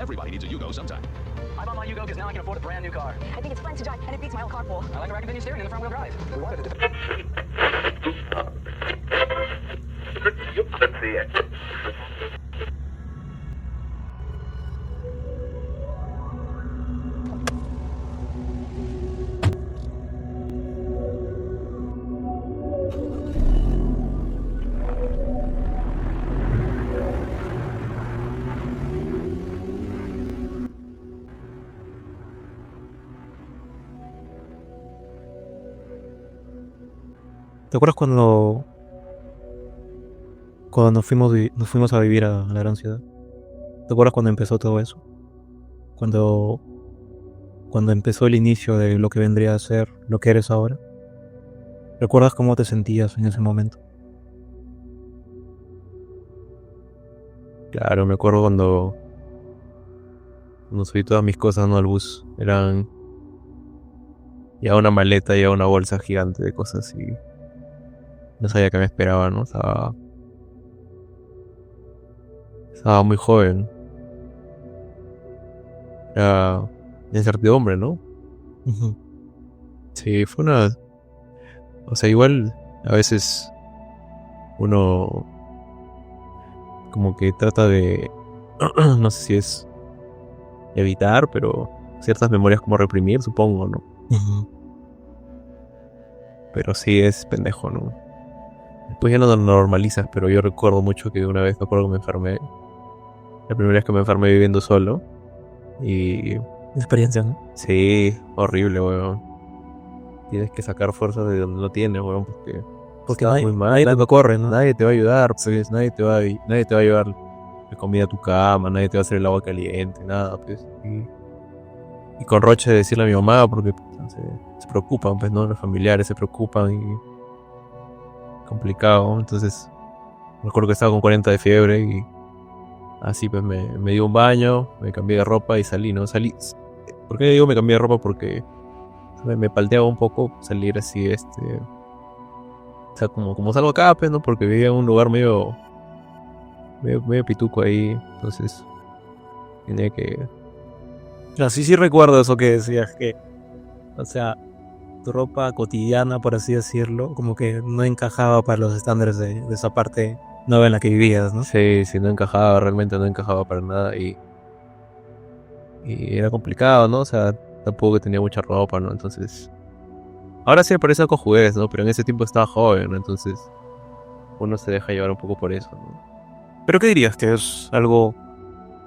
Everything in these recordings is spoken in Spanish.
Everybody needs a Yugo sometime. I bought my Yugo because now I can afford a brand new car. I think it's fun to drive, and it beats my old carpool. I like a rack and pinion steering and the front wheel drive. We wanted to ¿Te acuerdas cuando nos fuimos a vivir a la gran ciudad? ¿Te acuerdas cuando empezó todo eso? Cuando empezó el inicio de lo que vendría a ser lo que eres ahora. ¿Recuerdas cómo te sentías en ese momento? Claro, me acuerdo cuando subí todas mis cosas, ¿no? Al bus. Eran ya una maleta, ya una bolsa gigante de cosas y no sabía qué me esperaba, ¿no? Estaba muy joven. Era de incertidumbre, ¿no? Uh-huh. Sí, fue una... O sea, igual a veces uno como que trata de... no sé si es evitar, pero ciertas memorias como reprimir, supongo, ¿no? Uh-huh. Pero sí es pendejo, ¿no? Después ya no lo normalizas, pero yo recuerdo mucho que una vez me acuerdo que me enfermé. La primera vez que me enfermé viviendo solo. Y... experiencia, ¿no? sí, horrible, weón. Tienes que sacar fuerzas de donde no tienes, weón, porque nadie, muy mal. nadie te corre, ¿no? Nadie te va a ayudar, pues. Nadie te va a llevar la comida a tu cama, nadie te va a hacer el agua caliente, nada, pues. Y con Roche decirle a mi mamá, porque se preocupan, pues, ¿no? Los familiares se preocupan y... complicado. Entonces recuerdo que estaba con 40 de fiebre y así pues me dio un baño, me cambié de ropa y salí, ¿no? ¿Por qué digo me cambié de ropa? Porque me palteaba un poco salir así, o sea, como salgo acá, pues, ¿no? Porque vivía en un lugar medio pituco ahí, entonces tenía que... Sí recuerdo eso que decías, que, o sea, tu ropa cotidiana, por así decirlo, como que no encajaba para los estándares de esa parte nueva en la que vivías, ¿no? Sí, no encajaba, realmente no encajaba para nada y era complicado, ¿no? O sea, tampoco tenía mucha ropa, ¿no? Entonces, ahora sí me parece cojudez, ¿no? Pero en ese tiempo estaba joven, ¿no? Entonces, uno se deja llevar un poco por eso, ¿no? ¿Pero qué dirías? ¿Que es algo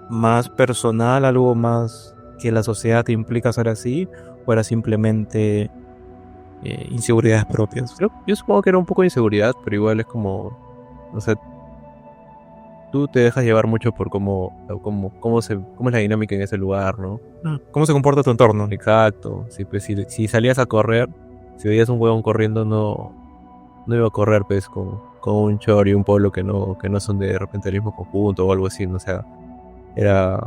más personal, algo más que la sociedad te implica ser así? ¿O era simplemente inseguridades propias? Yo supongo que era un poco de inseguridad, pero igual es como... O sea, tú te dejas llevar mucho por cómo es la dinámica en ese lugar, ¿no? ¿Cómo se comporta tu entorno? Exacto. Sí, pues, si salías a correr, si veías un huevón corriendo, no iba a correr, pues, con un short y un polo que no son de repente del mismo conjunto o algo así, ¿no? O sea, era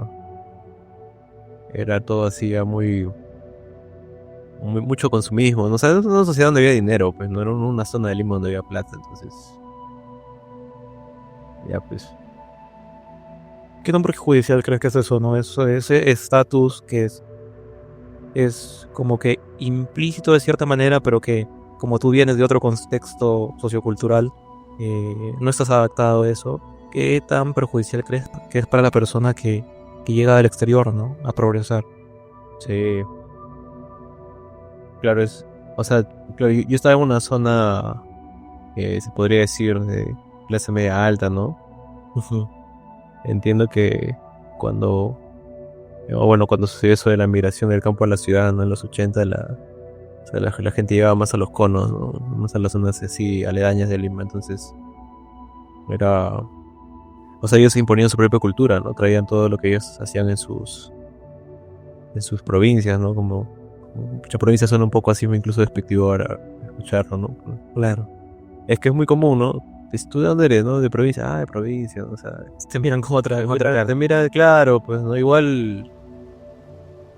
todo así ya mucho consumismo, ¿no? O sea, era una sociedad donde había dinero, pues, no era una zona de Lima donde había plata, entonces... ya, pues... ¿Qué tan perjudicial crees que es eso, no? Ese estatus que es como que implícito de cierta manera, pero que como tú vienes de otro contexto sociocultural, no estás adaptado a eso. ¿Qué tan perjudicial crees que es para la persona que llega del exterior, ¿no? A progresar? Sí. Claro, o sea, claro, yo estaba en una zona que se podría decir de clase media alta, ¿no? Uh-huh. Entiendo que cuando sucedió eso de la migración del campo a la ciudad, ¿no? En los 80, la gente llegaba más a los conos, ¿no? Más a las zonas así aledañas de Lima, entonces era... O sea, ellos imponían su propia cultura, ¿no? Traían todo lo que ellos hacían en sus provincias, ¿no? Como muchas provincias son un poco así, incluso despectivo ahora escucharlo, ¿no? Claro. Es que es muy común, ¿no? ¿Tú de dónde eres, no? De provincia. De provincia, ¿no? O sea... te miran como otra te mira, claro, pues, ¿no? Igual...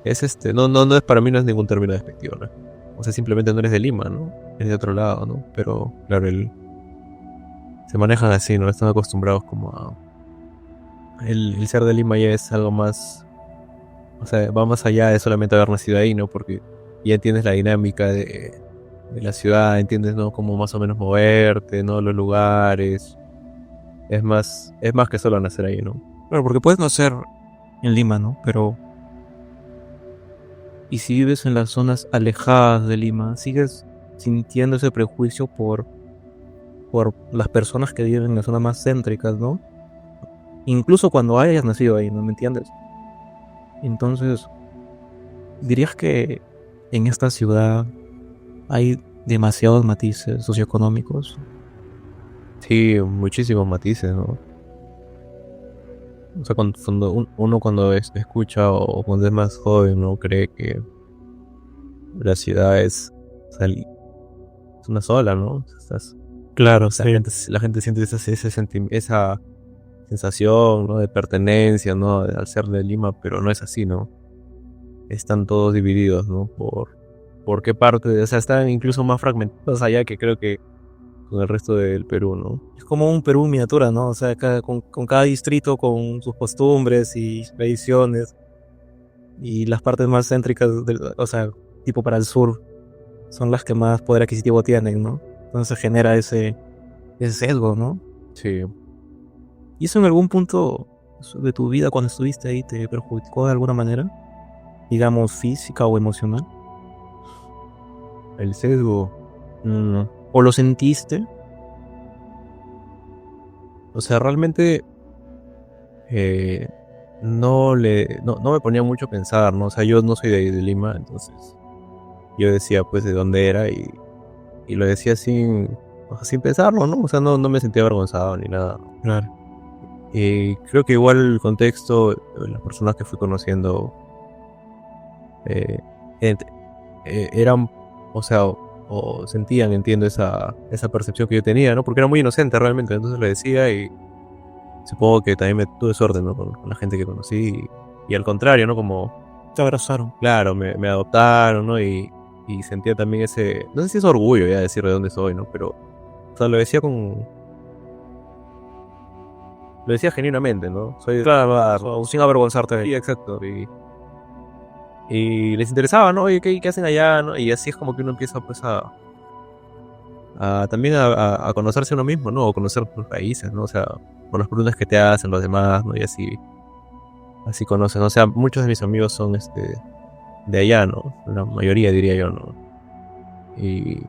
es no es, para mí no es ningún término despectivo, ¿no? O sea, simplemente no eres de Lima, ¿no? Eres de otro lado, ¿no? Pero, claro, se manejan así, ¿no? Están acostumbrados como a... El ser de Lima ya es algo más o sea, va más allá de solamente haber nacido ahí, ¿no? Porque ya entiendes la dinámica de la ciudad, entiendes, ¿no? Cómo más o menos moverte, ¿no? Los lugares. Es más que solo nacer ahí, ¿no? Claro, porque puedes nacer en Lima, ¿no? Pero... ¿y si vives en las zonas alejadas de Lima, sigues sintiendo ese prejuicio por las personas que viven en las zonas más céntricas, ¿no? Incluso cuando hayas nacido ahí, ¿no me entiendes? Entonces, ¿dirías que en esta ciudad hay demasiados matices socioeconómicos? Sí, muchísimos matices, ¿no? O sea, uno cuando escucha o cuando es más joven, ¿no? Cree que la ciudad es, o sea, es una sola, ¿no? Claro, La gente siente esa sensación, ¿no? De pertenencia, ¿no? Al ser de Lima, pero no es así, ¿no? Están todos divididos, ¿no? Por qué parte, o sea, están incluso más fragmentados allá que creo que con el resto del Perú, ¿no? Es como un Perú en miniatura, ¿no? O sea, con cada distrito con sus costumbres y tradiciones. Y las partes más céntricas, o sea, tipo para el sur, son las que más poder adquisitivo tienen, ¿no? Entonces genera ese sesgo, ¿no? Sí. ¿Y eso en algún punto de tu vida cuando estuviste ahí te perjudicó de alguna manera? Digamos, física o emocional. El sesgo. ¿O lo sentiste? O sea, realmente no me ponía mucho a pensar, ¿no? O sea, yo no soy de Lima, entonces yo decía pues de dónde era y lo decía o sea, sin pensarlo, ¿no? O sea, no me sentía avergonzado ni nada. Claro. Y creo que igual el contexto, las personas que fui conociendo eran, o sea, o sentían, entiendo, esa percepción que yo tenía, ¿no? Porque era muy inocente realmente, entonces le decía y supongo que también tuve suerte, ¿no? Con la gente que conocí y al contrario, ¿no? Como, Te abrazaron. claro, me adoptaron, ¿no? Y sentía también no sé si es orgullo ya decir de dónde soy, ¿no? Pero, o sea, lo decía genuinamente, ¿no? Soy Claro, sin avergonzarte. Sí, exacto. Y les interesaba, ¿no? Oye, ¿qué hacen allá? ¿No? Y así es como que uno empieza pues también a conocerse a uno mismo, ¿no? O conocer tus países, ¿no? O sea, por las preguntas que te hacen los demás, ¿no? Y así conocen. O sea, muchos de mis amigos son de allá, ¿no? La mayoría diría yo, ¿no? Y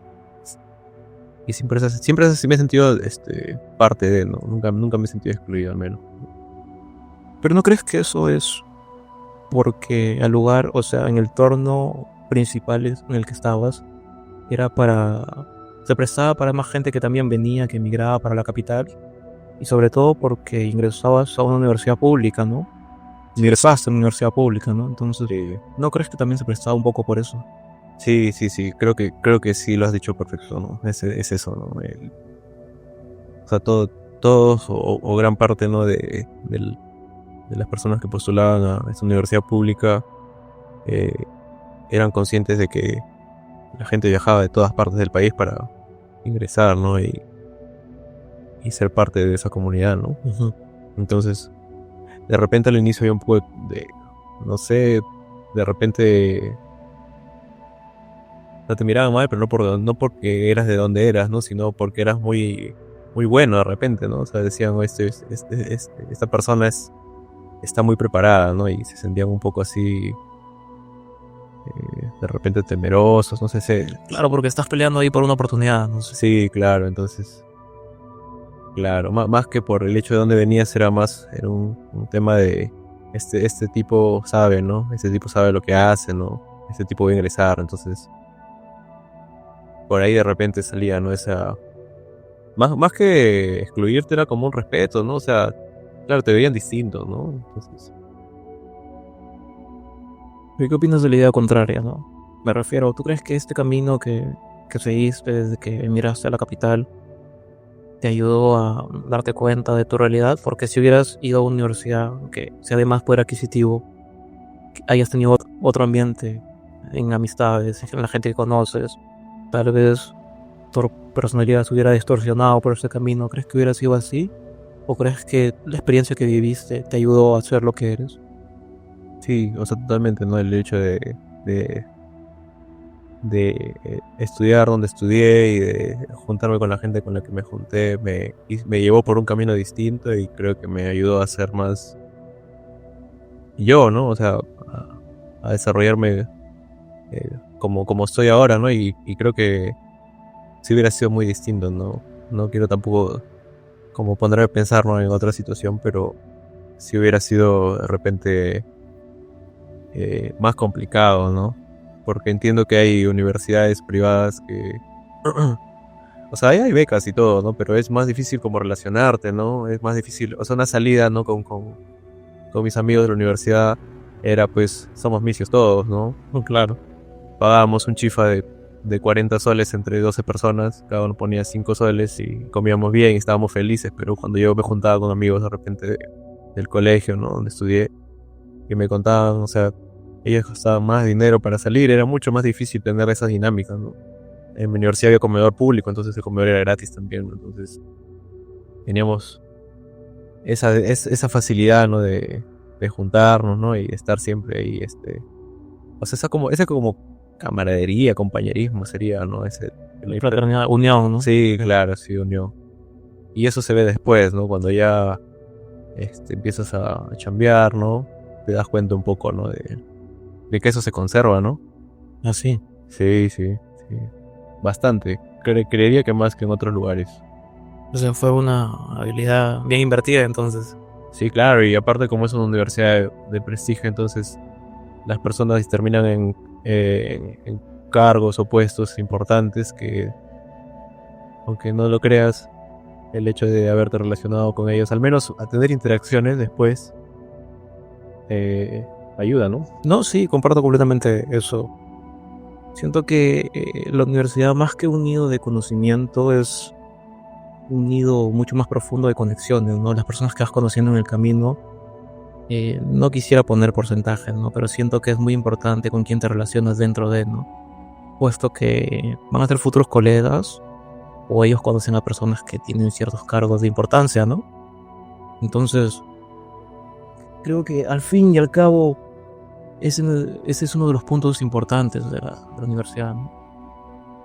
siempre así me he sentido parte de, ¿no? Nunca me he sentido excluido, al menos. Pero ¿no crees que eso es porque al lugar, o sea, en el torno principal en el que estabas, se prestaba para más gente que también venía, que emigraba para la capital? Y sobre todo porque ingresabas a una universidad pública, ¿no? Ingresaste a una universidad pública, ¿no? Entonces, Sí. ¿no crees que también se prestaba un poco por eso? Sí. Creo que sí lo has dicho perfecto, ¿no? Es eso, ¿no? O sea, todos o gran parte, ¿no? De las personas que postulaban a esta universidad pública eran conscientes de que la gente viajaba de todas partes del país para ingresar, ¿no? Y ser parte de esa comunidad, ¿no? Uh-huh. Entonces, de repente al inicio había un poco no sé, de repente no te miraban mal, pero no porque eras de donde eras, ¿no? Sino porque eras muy, muy bueno de repente, ¿no? O sea, decían, esta persona está muy preparada, ¿no? Y se sentían un poco así, de repente temerosos, no sé. Claro, porque estás peleando ahí por una oportunidad, no sé. Sí, claro, entonces, claro, más que por el hecho de dónde venías, era un tema de este tipo sabe, ¿no? Este tipo sabe lo que hace, ¿no? Este tipo va a ingresar, entonces por ahí de repente salía, ¿no? Más que excluirte era como un respeto, ¿no? O sea, claro, te veían distinto, ¿no? Entonces, ¿qué opinas de la idea contraria, no? Me refiero, ¿tú crees que este camino que seguiste desde que emigraste a la capital te ayudó a darte cuenta de tu realidad? Porque si hubieras ido a una universidad que sea de más poder adquisitivo, que hayas tenido otro ambiente en amistades, en la gente que conoces, tal vez tu personalidad se hubiera distorsionado por ese camino. ¿Crees que hubiera sido así? ¿O crees que la experiencia que viviste te ayudó a ser lo que eres? Sí, o sea, totalmente, ¿no? El hecho de, de estudiar donde estudié y de juntarme con la gente con la que me junté me llevó por un camino distinto y creo que me ayudó a ser más yo, ¿no? O sea, a desarrollarme como estoy ahora, ¿no? Y creo que sí hubiera sido muy distinto, ¿no? No quiero tampoco como ponerme a pensar, ¿no? En otra situación, pero sí hubiera sido de repente más complicado, ¿no? Porque entiendo que hay universidades privadas que... O sea, hay becas y todo, ¿no? Pero es más difícil como relacionarte, ¿no? Es más difícil, o sea, una salida, ¿no? Con mis amigos de la universidad era pues, somos misios todos, ¿no? Claro. Pagábamos un chifa de 40 soles entre 12 personas, cada uno ponía 5 soles y comíamos bien y estábamos felices, pero cuando yo me juntaba con amigos de repente del colegio, ¿no? Donde estudié, que me contaban, o sea, ellos gastaban más dinero para salir, era mucho más difícil tener esas dinámicas, ¿no? En mi universidad había comedor público, entonces el comedor era gratis también, ¿no? Entonces teníamos esa facilidad, ¿no? De juntarnos, ¿no? Y estar siempre ahí, o sea, esa como camaradería, compañerismo sería, ¿no? Fraternidad, unión, ¿no? Sí, claro, sí, unión. Y eso se ve después, ¿no? Cuando ya empiezas a chambear, ¿no? Te das cuenta un poco, ¿no? De que eso se conserva, ¿no? Así. Sí. Bastante. Creería que más que en otros lugares. O sea, fue una habilidad bien invertida entonces. Sí, claro, y aparte como es una universidad de prestigio, entonces las personas terminan en cargos o puestos importantes que, aunque no lo creas, el hecho de haberte relacionado con ellos, al menos a tener interacciones después, ayuda, ¿no? No, sí, comparto completamente eso. Siento que la universidad, más que un nido de conocimiento, es un nido mucho más profundo de conexiones, ¿no? Las personas que vas conociendo en el camino, no quisiera poner porcentajes, ¿no? Pero siento que es muy importante con quién te relacionas dentro de, ¿no? Puesto que van a ser futuros colegas o ellos conocen a personas que tienen ciertos cargos de importancia, ¿no? Entonces, creo que al fin y al cabo, ese es uno de los puntos importantes de la universidad, ¿no?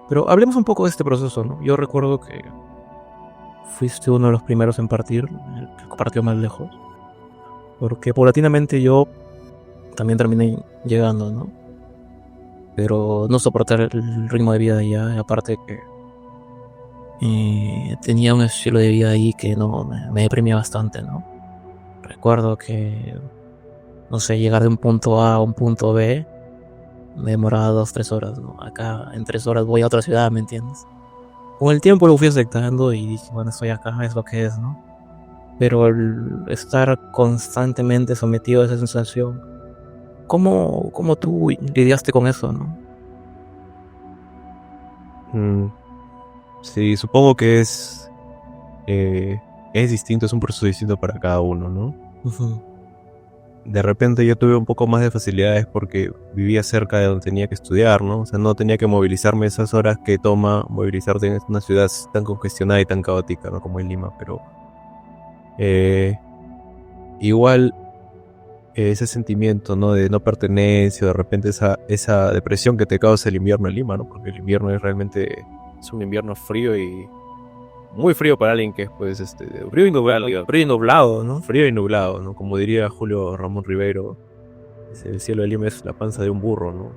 Pero hablemos un poco de este proceso, ¿no? Yo recuerdo que fuiste uno de los primeros en partir, el que partió más lejos, porque paulatinamente yo también terminé llegando, ¿no? Pero no soportar el ritmo de vida de allá, y aparte que tenía un estilo de vida ahí que no me deprimía bastante, ¿no? Recuerdo que, no sé, llegar de un punto A a un punto B me demoraba 2-3 horas, ¿no? Acá en 3 horas voy a otra ciudad, ¿me entiendes? Con el tiempo lo fui aceptando y dije, bueno, estoy acá, es lo que es, ¿no? Pero el estar constantemente sometido a esa sensación, ¿cómo tú lidiaste con eso, no? Sí, supongo que es distinto, es un proceso distinto para cada uno, ¿no? Uh-huh. De repente yo tuve un poco más de facilidades porque vivía cerca de donde tenía que estudiar, ¿no? O sea, no tenía que movilizarme esas horas que toma movilizarte en una ciudad tan congestionada y tan caótica, ¿no? Como en Lima, pero igual ese sentimiento, ¿no? De no pertenencia, de repente esa depresión que te causa el invierno en Lima, ¿no? Porque el invierno es realmente un invierno frío y muy frío para alguien que es, pues, frío y nublado, ¿no? Frío y nublado, ¿no? Como diría Julio Ramón Ribeiro, el cielo de Lima es la panza de un burro, ¿no?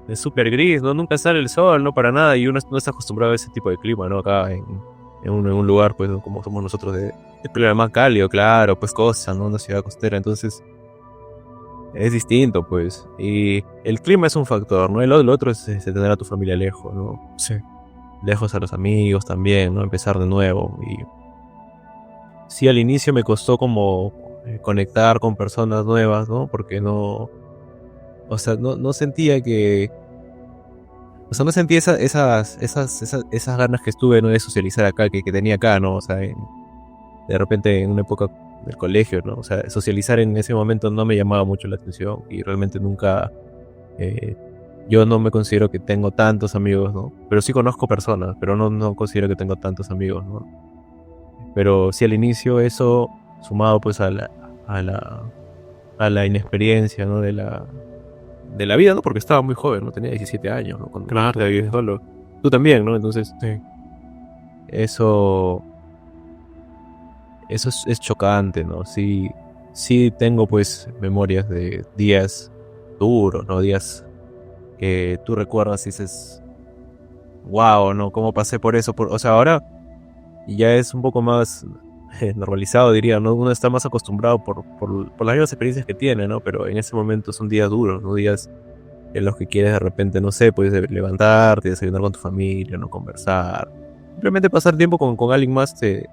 Es súper gris, ¿no? Nunca sale el sol, no para nada, y uno no está acostumbrado a ese tipo de clima, ¿no? Acá en un lugar, pues, ¿no? Como somos nosotros, de clima más cálido, claro, pues, costa, ¿no? Una ciudad costera, entonces es distinto, pues, y el clima es un factor, ¿no? Lo otro es tener a tu familia lejos, ¿no? Sí. Lejos a los amigos también, ¿no? Empezar de nuevo. Y sí, al inicio me costó como conectar con personas nuevas, ¿no? Porque no... O sea, no sentía que... O sea, no sentía esas ganas que estuve, ¿no? De socializar acá, que tenía acá, ¿no? O sea, de repente en una época del colegio, ¿no? O sea, socializar en ese momento no me llamaba mucho la atención y realmente nunca... yo no me considero que tengo tantos amigos, ¿no? Pero sí conozco personas, pero no considero que tengo tantos amigos, ¿no? Pero sí, al inicio eso, sumado pues a a la inexperiencia, ¿no? De la vida, ¿no? Porque estaba muy joven, ¿no? Tenía 17 años, ¿no? Cuando te vives solo. Tú también, ¿no? Entonces, Sí. eso es chocante, ¿no? Sí, sí tengo pues memorias de días duros, ¿no? Días que tú recuerdas y dices, wow, ¿no? ¿Cómo pasé por eso? O sea, ahora ya es un poco más normalizado, diría, ¿no? Uno está más acostumbrado por las mismas experiencias que tiene, ¿no? Pero en ese momento son días duros, ¿no? Días en los que quieres de repente, no sé, puedes levantarte, desayunar con tu familia, no conversar. Simplemente pasar tiempo con alguien más te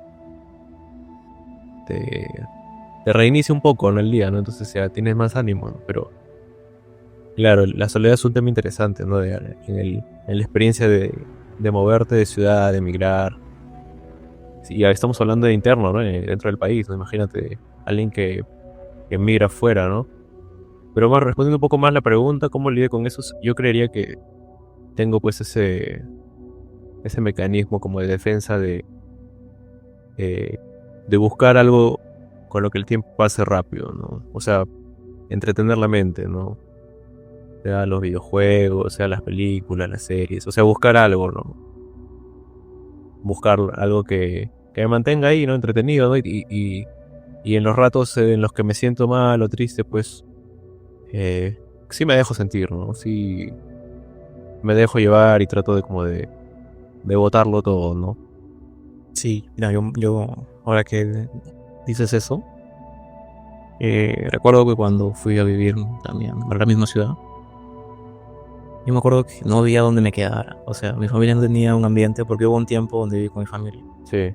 reinicia un poco, ¿no? El día, ¿no? Entonces ya tienes más ánimo, ¿no? Pero claro, la soledad es un tema interesante, ¿no? En la experiencia de moverte de ciudad, de emigrar. Sí, ya estamos hablando de interno, ¿no? Dentro del país, ¿no? Imagínate alguien que migra afuera, ¿no? Pero más respondiendo un poco más la pregunta, ¿cómo lidié con eso? Yo creería que tengo pues ese mecanismo como de defensa de buscar algo con lo que el tiempo pase rápido, ¿no? O sea, entretener la mente, ¿no? Sea los videojuegos, sea las películas, las series, o sea, buscar algo, ¿no? Buscar algo que me mantenga ahí, ¿no? Entretenido, ¿no? Y en los ratos en los que me siento mal o triste, pues sí me dejo sentir, ¿no? Sí me dejo llevar y trato de botarlo todo, ¿no? Sí, mira, yo ahora que dices eso, recuerdo que cuando fui a vivir también a la misma ciudad, yo me acuerdo que no había donde me quedara. O sea, mi familia no tenía un ambiente porque hubo un tiempo donde viví con mi familia. Sí.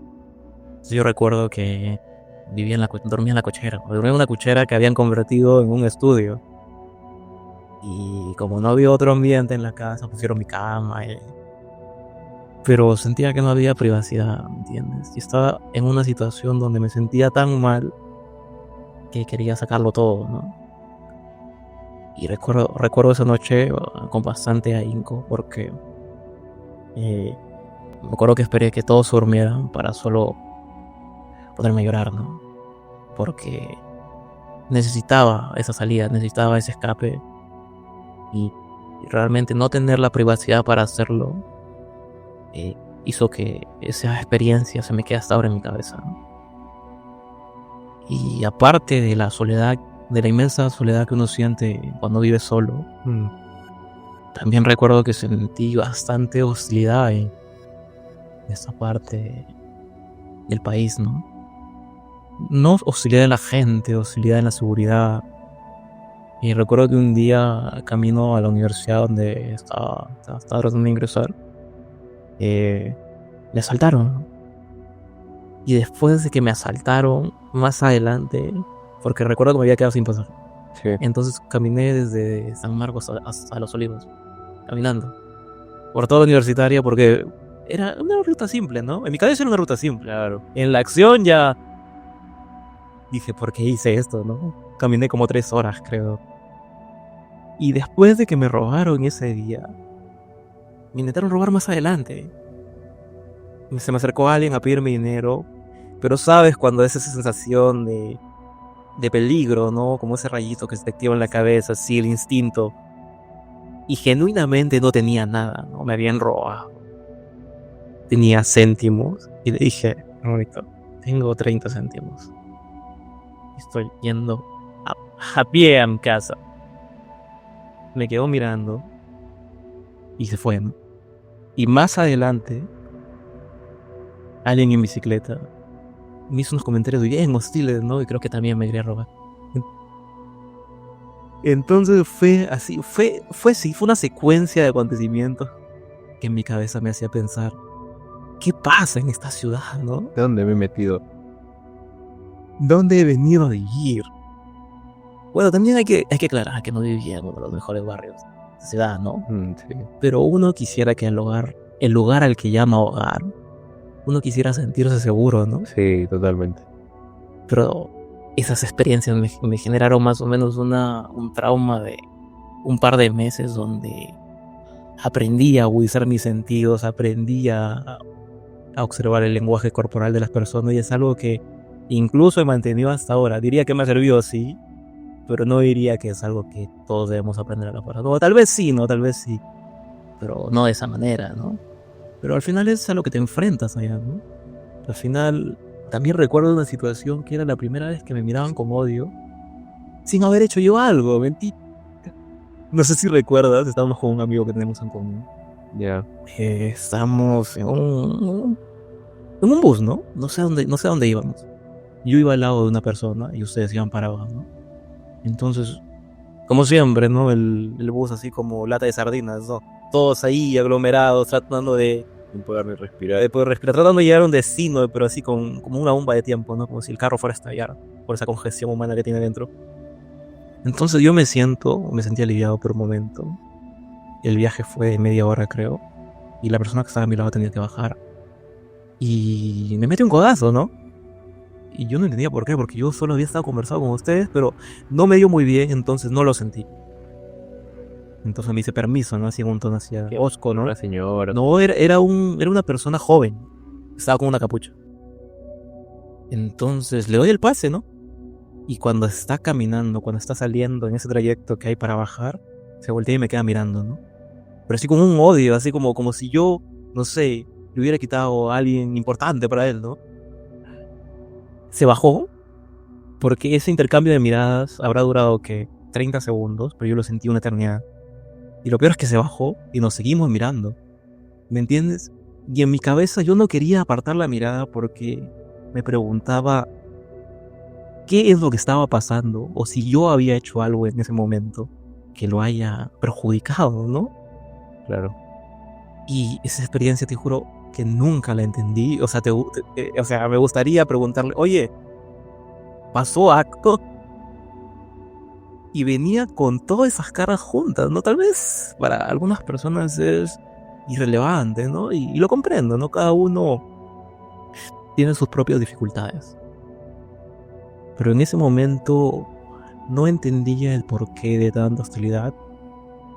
Entonces yo recuerdo que dormía en la cochera. Dormía en una cochera que habían convertido en un estudio. Y como no había otro ambiente en la casa, pusieron mi cama. Pero sentía que no había privacidad, ¿me entiendes? Y estaba en una situación donde me sentía tan mal que quería sacarlo todo, ¿no? Y recuerdo esa noche con bastante ahínco porque me acuerdo que esperé que todos se durmieran para solo poderme llorar, ¿no? Porque necesitaba esa salida, necesitaba ese escape y realmente no tener la privacidad para hacerlo hizo que esa experiencia se me quede hasta ahora en mi cabeza, ¿no? Y aparte de la soledad, de la inmensa soledad que uno siente cuando vive solo, también recuerdo que sentí bastante hostilidad en esta parte del país, ¿no? No hostilidad en la gente, hostilidad en la seguridad. Y recuerdo que un día camino a la universidad donde estaba tratando de ingresar, me asaltaron, ¿no? Y después de que me asaltaron, más adelante, porque recuerdo que me había quedado sin pasaje. Sí. Entonces caminé desde San Marcos hasta Los Olivos, caminando por toda la universitaria, porque era una ruta simple, ¿no? En mi cabeza era una ruta simple. Claro. En la acción ya dije, ¿por qué hice esto, no? Caminé como 3 horas, creo. Y después de que me robaron ese día, me intentaron robar más adelante. Se me acercó alguien a pedirme dinero, pero sabes cuando es esa sensación de peligro, ¿no? Como ese rayito que se te activa en la cabeza, así el instinto. Y genuinamente no tenía nada, ¿no? Me habían robado. Tenía céntimos y le dije, bonito, tengo 30 céntimos. Estoy yendo a pie a mi casa. Me quedó mirando y se fue, ¿no? Y más adelante, alguien en bicicleta me hizo unos comentarios bien hostiles, ¿no? Y creo que también me quería robar. Entonces fue así, fue una secuencia de acontecimientos que en mi cabeza me hacía pensar, ¿qué pasa en esta ciudad, no? ¿De dónde me he metido? ¿Dónde he venido a vivir? Bueno, también hay que aclarar que no vivía en uno de los mejores barrios de la ciudad, ¿no? Sí. Pero uno quisiera que el lugar al que llama hogar, uno quisiera sentirse seguro, ¿no? Sí, totalmente. Pero esas experiencias me generaron más o menos un trauma de un par de meses donde aprendí a agudizar mis sentidos, aprendí a observar el lenguaje corporal de las personas y es algo que incluso he mantenido hasta ahora. Diría que me ha servido, sí, pero no diría que es algo que todos debemos aprender a la fuerza. O tal vez sí, ¿no? Tal vez sí, pero no de esa manera, ¿no? Pero al final es a lo que te enfrentas allá, ¿no? Al final, también recuerdo una situación que era la primera vez que me miraban con odio, sin haber hecho yo algo, mentira. No sé si recuerdas, estábamos con un amigo que tenemos en común. Ya. Estábamos en un bus, ¿no? No sé a dónde íbamos. Yo iba al lado de una persona y ustedes iban parados, ¿no? Entonces, como siempre, ¿no? El bus así como lata de sardinas, ¿no? Todos ahí aglomerados, tratando de No poder ni respirar. poder respirar, tratando de llegar a un destino, pero así como una bomba de tiempo, ¿no? Como si el carro fuera a estallar por esa congestión humana que tiene dentro. Entonces yo me sentí aliviado por un momento. El viaje fue de media hora, creo, y la persona que estaba a mi lado tenía que bajar. Y me mete un codazo, ¿no? Y yo no entendía por qué, porque yo solo había estado conversando con ustedes, pero no me dio muy bien, entonces no lo sentí. Entonces me hice permiso, ¿no? Así en un tono hacia osco, ¿no? La señora. No, era una persona joven. Estaba con una capucha. Entonces le doy el pase, ¿no? Y cuando está caminando, cuando está saliendo en ese trayecto que hay para bajar, se voltea y me queda mirando, ¿no? Pero así como un odio, así como si yo, no sé, le hubiera quitado a alguien importante para él, ¿no? Se bajó, porque ese intercambio de miradas habrá durado, ¿qué? 30 segundos, pero yo lo sentí una eternidad. Y lo peor es que se bajó y nos seguimos mirando. ¿Me entiendes? Y en mi cabeza yo no quería apartar la mirada porque me preguntaba qué es lo que estaba pasando o si yo había hecho algo en ese momento que lo haya perjudicado, ¿no? Claro. Y esa experiencia, te juro que nunca la entendí. O sea, me gustaría preguntarle, oye, ¿pasó algo? Y venía con todas esas caras juntas, ¿no? Tal vez para algunas personas es irrelevante, ¿no? Y lo comprendo, ¿no? Cada uno tiene sus propias dificultades. Pero en ese momento no entendía el porqué de tanta hostilidad.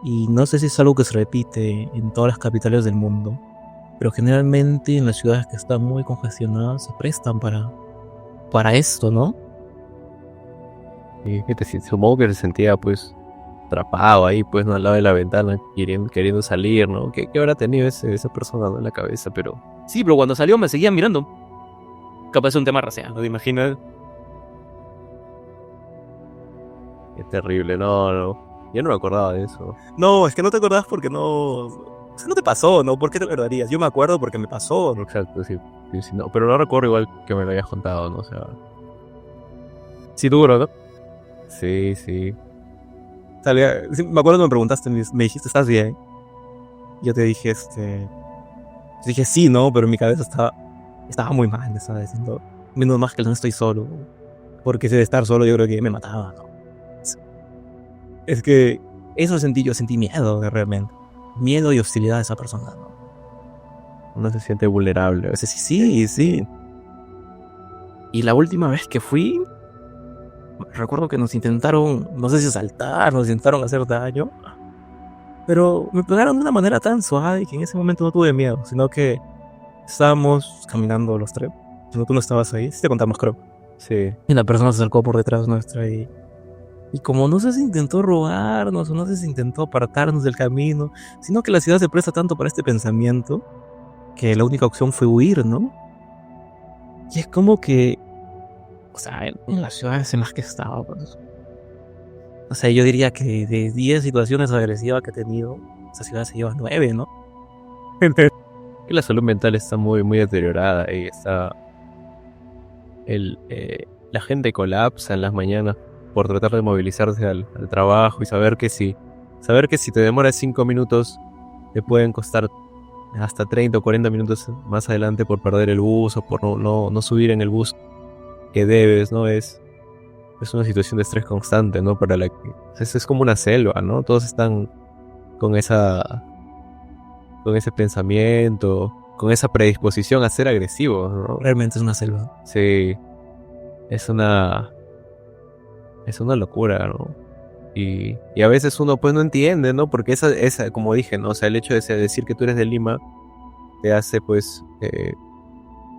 Y no sé si es algo que se repite en todas las capitales del mundo, pero generalmente en las ciudades que están muy congestionadas se prestan para esto, ¿no? Y supongo que se sentía pues atrapado ahí, pues, ¿no? Al lado de la ventana, queriendo salir, ¿no? ¿Qué habrá tenido esa persona, ¿no? En la cabeza? Pero Sí, pero cuando salió me seguía mirando. Capaz es un tema racial, ¿no te imaginas? es terrible, no. Yo no me acordaba de eso. No, es que no te acordás porque no... O sea, no te pasó, ¿no? ¿Por qué te acordarías? Yo me acuerdo porque me pasó, ¿no? Exacto, sí. Sí, no, pero no recuerdo igual que me lo hayas contado, ¿no? O sea, Sí, duro, ¿no? sí. Sí, me acuerdo que me preguntaste, me dijiste, ¿estás bien? Yo te dije, dije sí, ¿no? Pero en mi cabeza estaba muy mal, me estaba diciendo, menos más que no estoy solo. Porque si de estar solo yo creo que me mataba, ¿no? Es que eso yo sentí miedo, realmente. Miedo y hostilidad de esa persona, ¿no? Uno se siente vulnerable. Entonces, sí. Y la última vez que fui, recuerdo que nos intentaron, no sé si asaltar, nos intentaron hacer daño. Pero me pegaron de una manera tan suave que en ese momento no tuve miedo, sino que estábamos caminando los tres. Tú no estabas ahí, sí te contamos, creo. Sí. Y la persona se acercó por detrás nuestra y como no sé si intentó robarnos o no sé si intentó apartarnos del camino, sino que la ciudad se presta tanto para este pensamiento que la única opción fue huir, ¿no? Y es como que, o sea, en las ciudades en las que estaba, pues, o sea, yo diría que de 10 situaciones agresivas que he tenido, esa ciudad se lleva 9, ¿no? Que la salud mental está muy, muy deteriorada y está... la gente colapsa en las mañanas por tratar de movilizarse al trabajo y saber que si te demoras 5 minutos te pueden costar hasta 30 o 40 minutos más adelante por perder el bus o por no subir en el bus que debes, ¿no? Es una situación de estrés constante, ¿no? Para la que es como una selva, ¿no? Todos están con ese pensamiento, con esa predisposición a ser agresivos, ¿no? Realmente es una selva. Sí, es una locura, ¿no? Y a veces uno pues no entiende, ¿no? Porque esa como dije, ¿no? O sea, el hecho de decir que tú eres de Lima te hace pues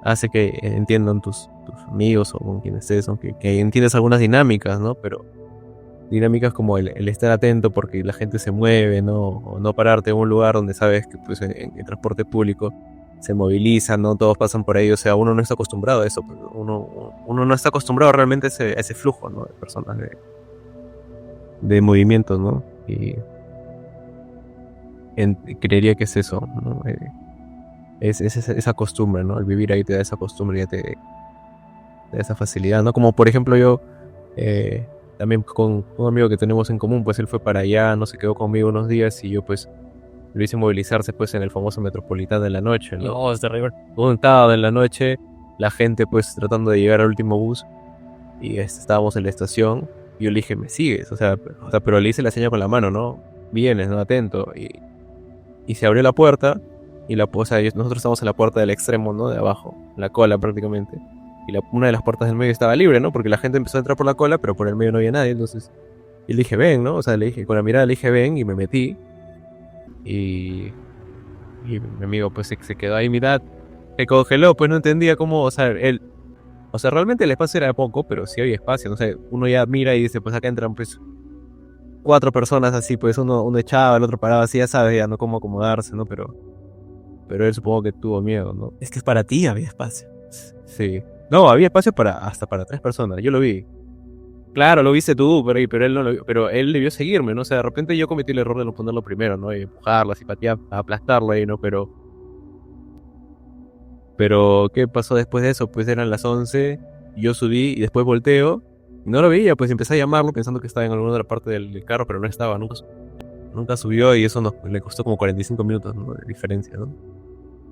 hace que entiendan tus amigos o con quienes estés, ¿no? Que entiendes algunas dinámicas, ¿no? Pero dinámicas como el estar atento porque la gente se mueve, ¿no? O no pararte en un lugar donde sabes que pues en transporte público se movilizan, ¿no? Todos pasan por ahí, o sea, uno no está acostumbrado a eso, pues, uno no está acostumbrado realmente a ese flujo, ¿no? De personas, de movimientos, ¿no? Y creería que es eso, ¿no? Es esa costumbre, ¿no? El vivir ahí te da esa costumbre, ya te da esa facilidad, ¿no? Como por ejemplo yo, también con un amigo que tenemos en común, pues él fue para allá, no se quedó conmigo unos días y yo pues lo hice movilizarse pues en el famoso Metropolitano en la noche, ¿no? No, es terrible. Montado en la noche, la gente pues tratando de llegar al último bus y estábamos en la estación y yo le dije, ¿me sigues? O sea, pero le hice la señal con la mano, ¿no? Vienes, ¿no? Atento. Y se abrió la puerta y nosotros estamos en la puerta del extremo, ¿no? De abajo, la cola prácticamente. Y una de las puertas del medio estaba libre, ¿no? Porque la gente empezó a entrar por la cola, pero por el medio no había nadie. Entonces, y le dije, ven, ¿no? O sea, le dije, con la mirada le dije, ven, y me metí. Y mi amigo, pues, se quedó ahí, mirad, se congeló, pues no entendía cómo, o sea, realmente el espacio era poco, pero sí había espacio, no sé, uno ya mira y dice, pues acá entran, pues, 4 personas así, pues, uno echaba, el otro paraba así, ya sabe, ya no cómo acomodarse, ¿no? Pero él supongo que tuvo miedo, ¿no? Es que para ti había espacio. Sí. No, había espacio hasta para 3 personas, yo lo vi. Claro, lo viste tú, pero él no lo vio, pero él debió seguirme, ¿no? O sea, de repente yo cometí el error de no ponerlo primero, ¿no? Y empujarlo, así patear, aplastarlo ahí, ¿no? Pero, ¿qué pasó después de eso? Pues eran las 11, yo subí y después volteo, y no lo veía, pues empecé a llamarlo pensando que estaba en alguna otra parte del carro, pero no estaba, nunca subió y eso le costó como 45 minutos, ¿no? De diferencia, ¿no?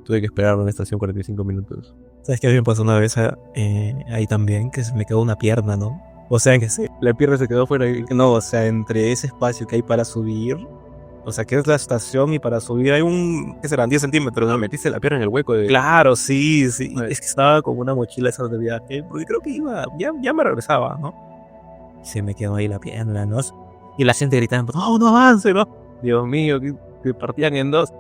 Tuve que esperar en la estación 45 minutos. ¿Sabes qué? A mí me pasó una vez ahí también, que se me quedó una pierna, ¿no? O sea, que sí. La pierna se quedó fuera y... No, o sea, entre ese espacio que hay para subir, o sea, que es la estación y para subir hay ¿qué serán? 10 centímetros, ¿no? Metiste la pierna en el hueco de... Claro, sí. Ay. Es que estaba con una mochila esa de viaje, porque creo que ya me regresaba, ¿no? Y se me quedó ahí la pierna, ¿no? Y la gente gritando, no avance, ¿no? Dios mío, que partían en dos.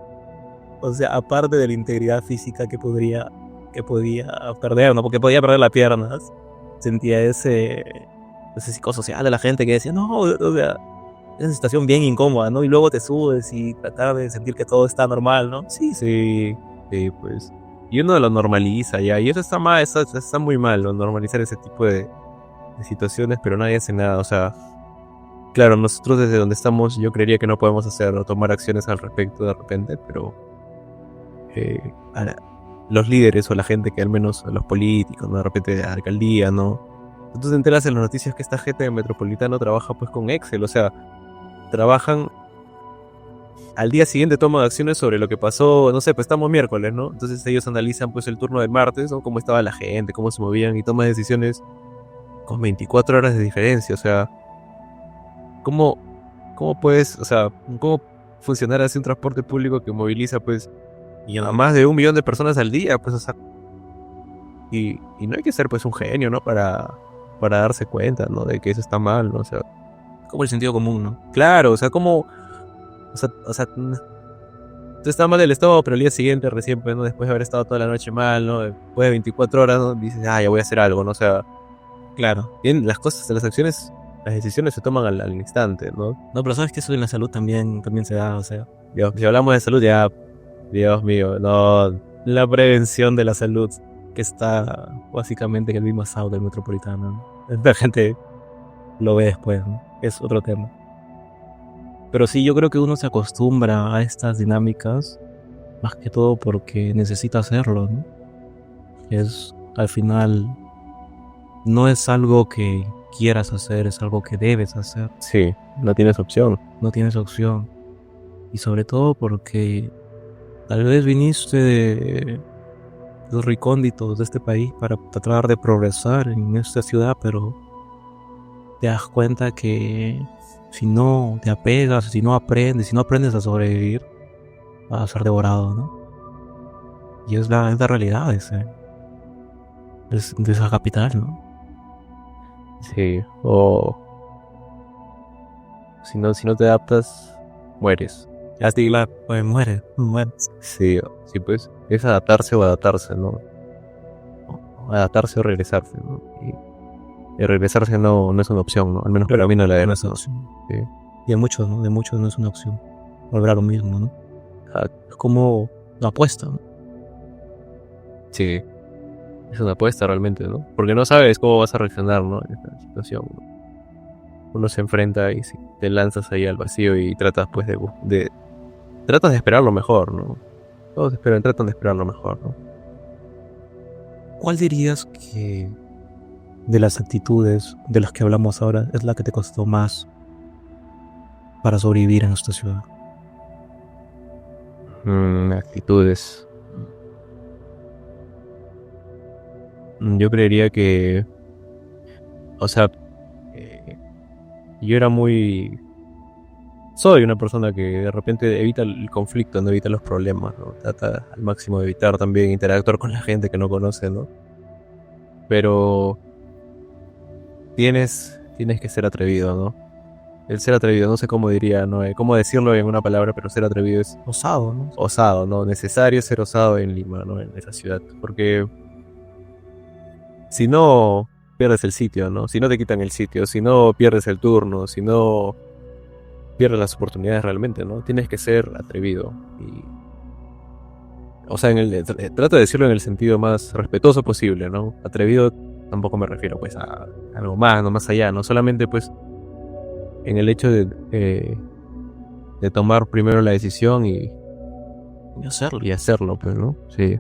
O sea, aparte de la integridad física que podía perder, ¿no? Porque podía perder las piernas, sentía ese psicosocial de la gente que decía, no, o sea, es una situación bien incómoda, ¿no? Y luego te subes y tratar de sentir que todo está normal, ¿no? Sí, pues. Y uno lo normaliza ya, y eso está mal, está muy mal, ¿no? Normalizar ese tipo de situaciones, pero nadie hace nada, o sea, claro, nosotros desde donde estamos, yo creería que no podemos hacer o tomar acciones al respecto de repente, pero los líderes o la gente que al menos, los políticos, ¿no? De repente de la alcaldía, ¿no? Entonces te enteras en las noticias que esta gente de Metropolitano trabaja pues con Excel, o sea, trabajan al día siguiente, toman acciones sobre lo que pasó, no sé, pues estamos miércoles, ¿no? Entonces ellos analizan pues el turno del martes, ¿no? Cómo estaba la gente, cómo se movían y toman decisiones con 24 horas de diferencia, o sea, ¿cómo puedes, o sea, cómo funcionar así un transporte público que moviliza pues y a más de 1 millón de personas al día, pues, o sea, y no hay que ser pues un genio, ¿no? Para darse cuenta, ¿no? De que eso está mal, ¿no? O sea, Como el sentido común, ¿no? claro, o sea, como, o sea, tú estás mal del estómago, pero el día siguiente recién, pues, ¿no? Después de haber estado toda la noche mal, ¿no? Después de 24 horas, ¿no? Dices, ya voy a hacer algo, ¿no? O sea, Claro. bien, las acciones, las decisiones se toman al instante, ¿no? No, pero sabes que eso en la salud también se da, o sea, Si hablamos de salud, ya, Dios mío, no, la prevención de la salud, que está básicamente en el mismo estado del Metropolitano, ¿no? La gente lo ve después, ¿no? Es otro tema. Pero sí, yo creo que uno se acostumbra a estas dinámicas, más que todo porque necesita hacerlo, ¿no? Es, al final, no es algo que quieras hacer, es algo que debes hacer. sí, no tienes opción. No tienes opción. Y sobre todo porque tal vez viniste de los recónditos de este país para tratar de progresar en esta ciudad, pero te das cuenta que si no te apegas, si no aprendes a sobrevivir, vas a ser devorado, ¿no? Y es la realidad de esa capital, ¿no? Sí, o si no te adaptas, mueres. Así, claro, pues mueres. Sí, pues es adaptarse o adaptarse, ¿no? O adaptarse o regresarse, ¿no? regresarse no es una opción, ¿no? Al menos para mí no la era. No es una opción. Sí. Y a muchos, ¿no? De muchos no es una opción. Volver a lo mismo, ¿no? Es como una apuesta, ¿no? Sí. Es una apuesta realmente, ¿no? Porque no sabes cómo vas a reaccionar, ¿no? En esta situación, ¿no? Uno se enfrenta y si te lanzas ahí al vacío y tratas pues tratas de esperar lo mejor, ¿no? Todos tratan de esperar lo mejor, ¿no? ¿Cuál dirías que de las actitudes de las que hablamos ahora es la que te costó más para sobrevivir en esta ciudad? Actitudes. Yo creería que, o sea, yo era soy una persona que de repente evita el conflicto, no evita los problemas, ¿no? Trata al máximo de evitar también interactuar con la gente que no conoce, ¿no? Pero tienes que ser atrevido, ¿no? El ser atrevido, no sé cómo diría, ¿no? Cómo decirlo en una palabra, pero ser atrevido es Osado, ¿no? osado, ¿no? Necesario ser osado en Lima, ¿no? En esa ciudad, porque si no pierdes el sitio, ¿no? Si no te quitan el sitio, si no pierdes el turno, si no pierdes las oportunidades realmente, ¿no? Tienes que ser atrevido y, o sea, trata de decirlo en el sentido más respetuoso posible, ¿no? Atrevido tampoco me refiero pues a algo más, no más allá, no solamente pues en el hecho de tomar primero la decisión y Y hacerlo. hacerlo, pues, ¿no? Sí.